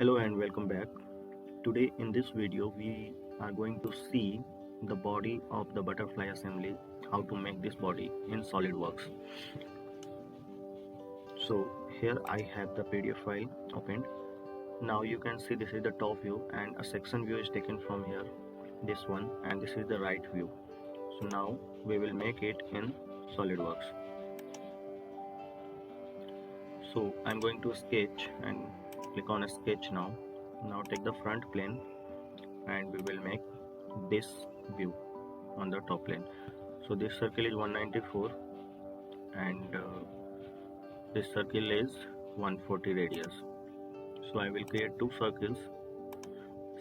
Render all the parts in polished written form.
Hello and welcome back. Today in this video we are going to see the body of the butterfly assembly, how to make this body in SolidWorks. So here I have the PDF file opened. Now you can see this is the top view and a section view is taken from here, this one, and this is the right view. So now we will make it in SolidWorks. So I'm going to sketch and click on a sketch now. Now take the front plane and we will make this view on the top plane. So this circle is 194 and this circle is 140 radius. So I will create two circles.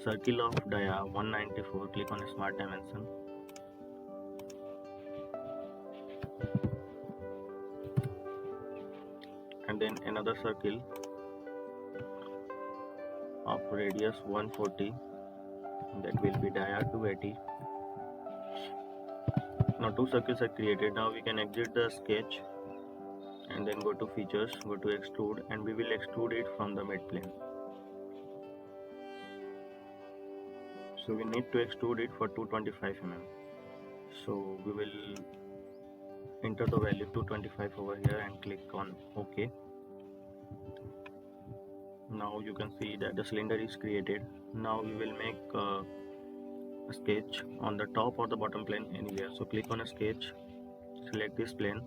Circle of dia 194, click on smart dimension. And then another circle of radius 140, that will be dia 280. Now two circles are created. Now we can exit the sketch and then go to features, go to extrude, and we will extrude it from the mid plane. So we need to extrude it for 225 mm. So we will enter the value 225 over here and click on OK. Now you can see that the cylinder is created. Now we will make a sketch on the top or the bottom plane anywhere. So click on a sketch, select this plane.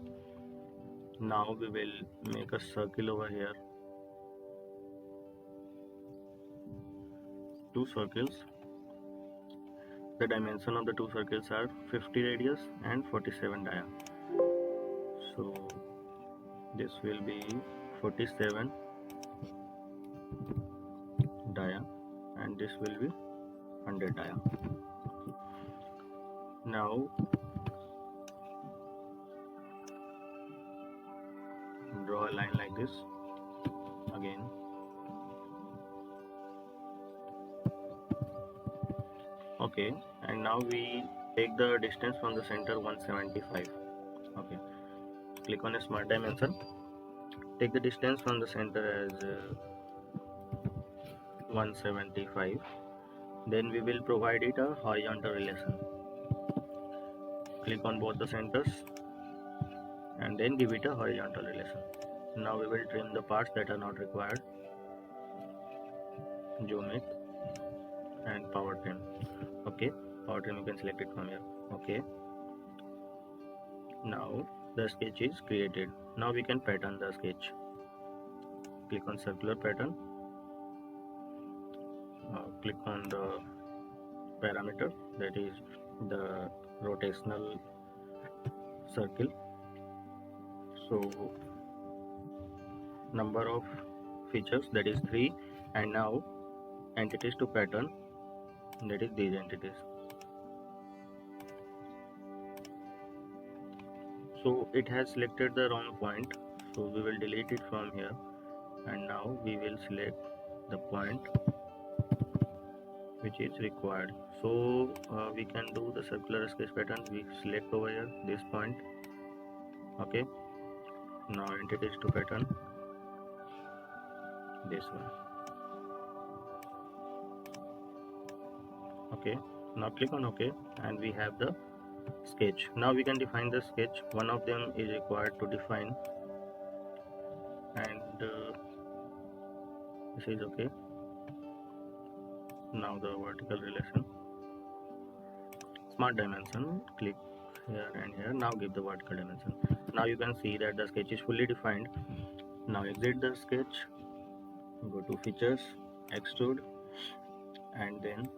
Now we will make a circle over here, two circles. The dimension of the two circles are 50 radius and 47 dia. So this will be 47 dia and this will be 100 dia. Now draw a line like this again. Okay, and now we take the distance from the center 175. Okay, click on a smart dimension, take the distance from the center as 175. Then we will provide it a horizontal relation. Click on both the centers and then give it a horizontal relation. Now we will trim the parts that are not required, zoom it, and power trim. Okay, power trim you can select it from here. Okay, now the sketch is created. Now we can pattern the sketch. Click on circular pattern, click on the parameter, that is the rotational circle. So number of features, that is 3, and now entities to pattern, that is these entities. So it has selected the wrong point, so we will delete it from here, and now we will select the point which is required. So we can do the circular sketch pattern. We select over here this point. Okay, now entities to pattern, this one. Okay, now click on OK and we have the sketch. Now we can define the sketch. One of them is required to define, and this is okay. Now the vertical relation, smart dimension, click here and here. Now give the vertical dimension. Now you can see that the sketch is fully defined. Now exit the sketch, go to features, extrude, and then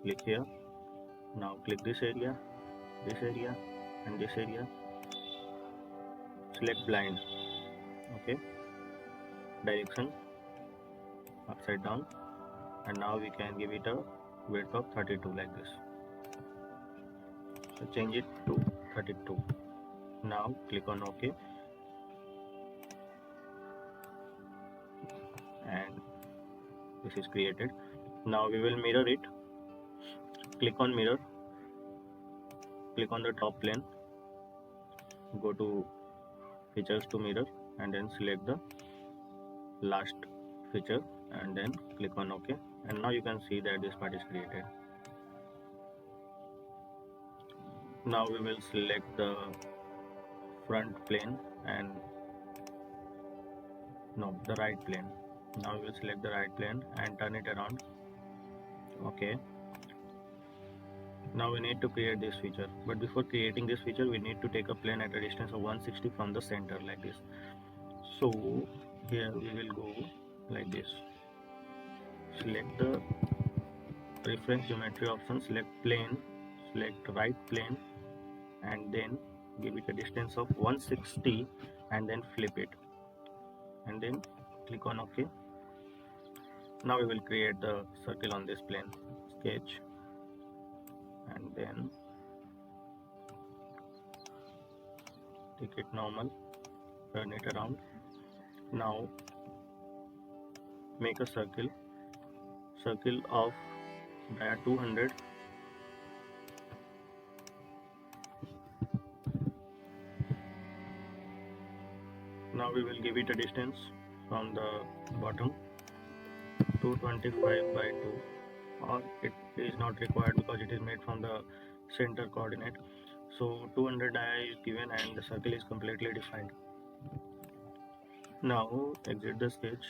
click here. Now click this area, and this area. Select blind. Okay, direction upside down, and now we can give it a width of 32 like this. So change it to 32. Now click on OK, and this is created. Now we will mirror it. Click on mirror, click on the top plane, go to features to mirror, and then select the last feature and then click on OK, and now you can see that this part is created. Now we will select the front plane and the right plane. Now we will select the right plane and turn it around. Okay, now we need to create this feature, but before creating this feature we need to take a plane at a distance of 160 from the center, like this. So here we will go like this, select the reference geometry option, select plane, select right plane, and then give it a distance of 160 and then flip it and then click on OK. Now we will create the circle on this plane. Sketch and then take it normal, turn it around. Now make a circle of dia 200. Now we will give it a distance from the bottom 225 by 2, or it is not required because it is made from the center coordinate. So 200 dia is given and the circle is completely defined. Now exit the sketch.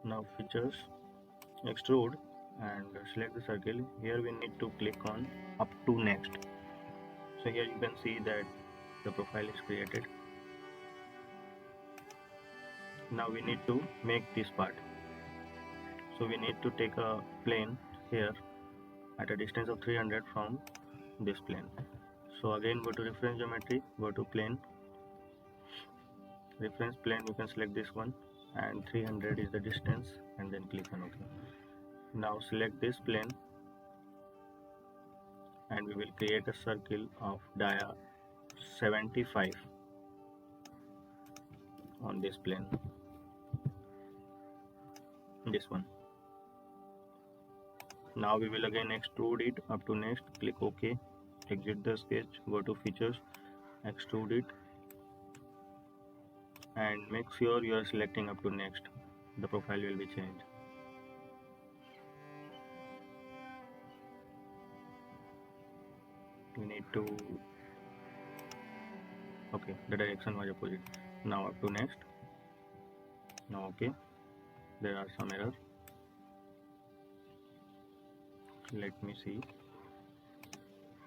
Now features, extrude, and select the circle. Here we need to click on up to next. So here you can see that the profile is created. Now we need to make this part. So we need to take a plane here at a distance of 300 from this plane. So again go to reference geometry, go to plane, reference plane, you can select this one and 300 is the distance and then click on OK. Now select this plane and we will create a circle of dia 75 on this plane, this one. Now we will again extrude it up to next, click OK, exit the sketch, go to features, extrude it, and make sure you are selecting up to next. The profile will be changed. We need to, okay, the direction was opposite. Now up to next. Now okay, there are some errors. Let me see.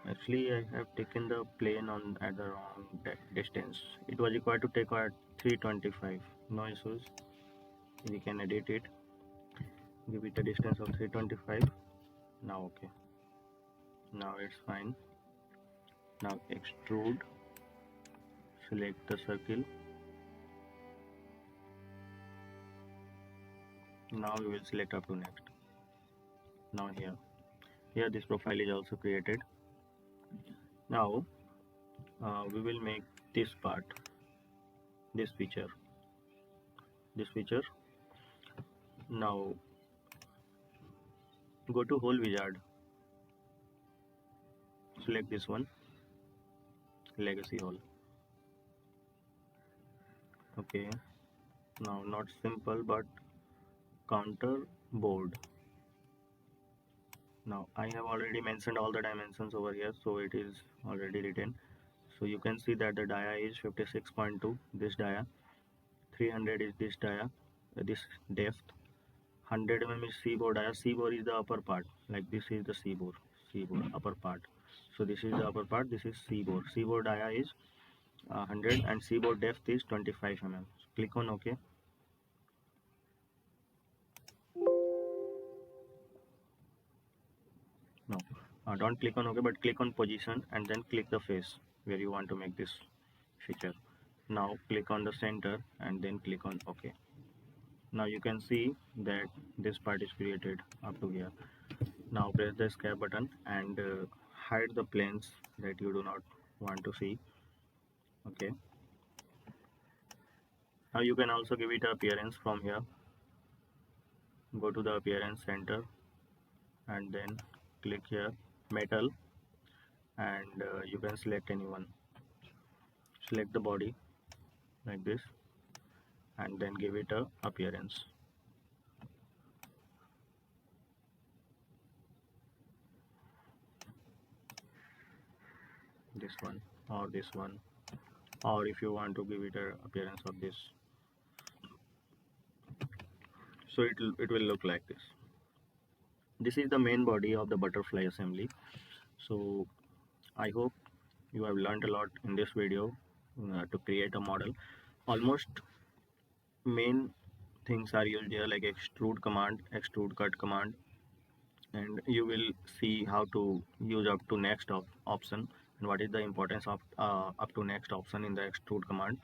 Actually I have taken the plane on at the wrong distance. It was required to take at 325. No issues, we can edit it, give it a distance of 325. Now okay, now it's fine. Now extrude, select the circle. Now we will select up to next. Now here this profile is also created. Now we will make this part, this feature. Now go to hole wizard, select this one, legacy hole. Okay, now not simple but counter board. Now I have already mentioned all the dimensions over here, so it is already written. So you can see that the dia is 56.2, this dia, 300 is this dia, this depth, 100 mm is C-bore dia. C-bore is the upper part, like this is the C-bore upper part. So this is the upper part, this is C-bore. C-bore dia is 100 and C-bore depth is 25 mm. So click on OK. No, don't click on OK, but click on position and then click the face where you want to make this feature. Now click on the center and then click on OK. Now you can see that this part is created up to here. Now press the escape button and hide the planes that you do not want to see. Okay, now you can also give it appearance from here. Go to the appearance center and then click here metal, and you can select anyone. Select the body like this and then give it a appearance. this one or this one, or if you want to give it a appearance of this, so it will look like this. This is the main body of the butterfly assembly. So I hope you have learned a lot in this video to create a model. Almost main things are used here, like extrude command, extrude cut command, and you will see how to use up to next option and what is the importance of up to next option in the extrude command.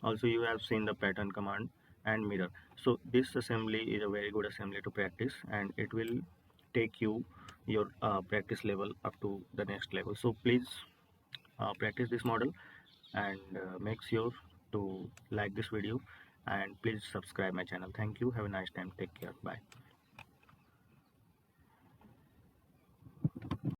Also you have seen the pattern command and mirror. So this assembly is a very good assembly to practice, and it will take you your practice level up to the next level. So please practice this model, and make sure to like this video, and please subscribe my channel. Thank you, have a nice time, take care, bye.